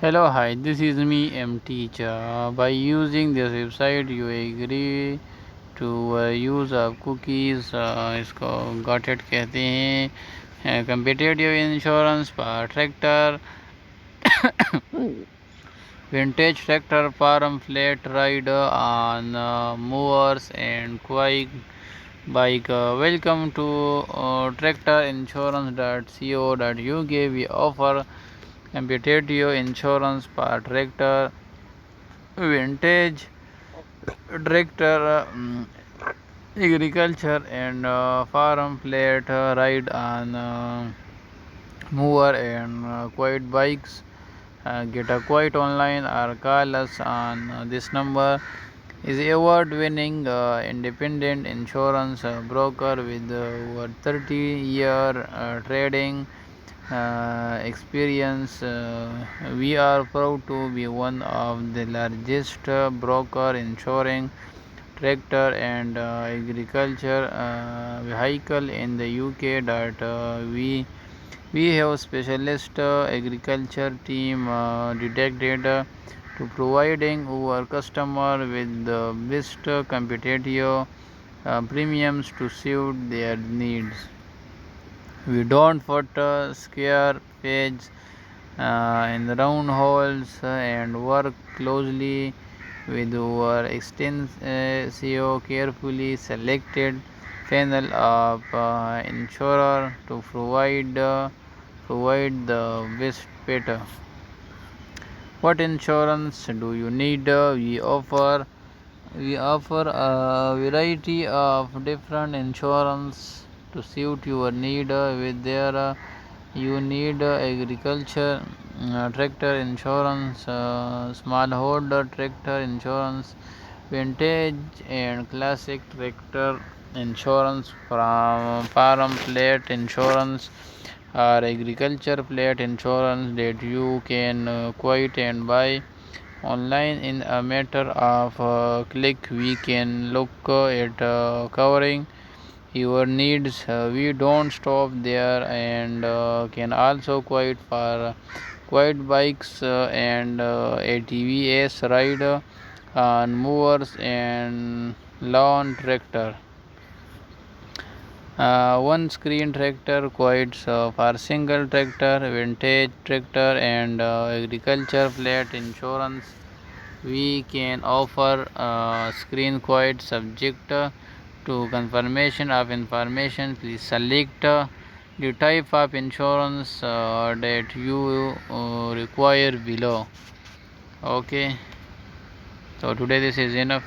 Hello, hi, this is me, M Teacher. By using this website, you agree to use of cookies. इसको गॉटेड कहते हैं. Competitive insurance for tractor, vintage tractor, farm, flat ride on movers and quick bike. Welcome to tractorinsurance.co.uk. We offer competitive insurance for tractor, vintage tractor, agriculture and farm, flat ride on mower and quiet bikes. Get a quote online or call us on this number. Is award-winning independent insurance broker with over 30-year trading experience. We are proud to be one of the largest broker insuring tractor and agriculture vehicle in the UK. We have specialist agriculture team dedicated to providing our customer with the best competitive premiums to suit their needs. We don't put square page in the round holes and work closely with our extensive, carefully selected panel of insurer to provide the best better. What insurance do you need? We offer a variety of different insurance to suit your need. With there, you need agriculture tractor insurance, smallholder tractor insurance, vintage and classic tractor insurance, from farm plate insurance or agriculture plate insurance that you can quote and buy online in a matter of click. We can look at covering your needs. We don't stop there and can also quite bikes and ATVs, ride on movers and lawn tractor. One screen tractor quotes for single tractor, vintage tractor and agriculture flat insurance. We can offer screen quote subject to confirmation of information. Please select the type of insurance that you require below. Okay, so today this is enough.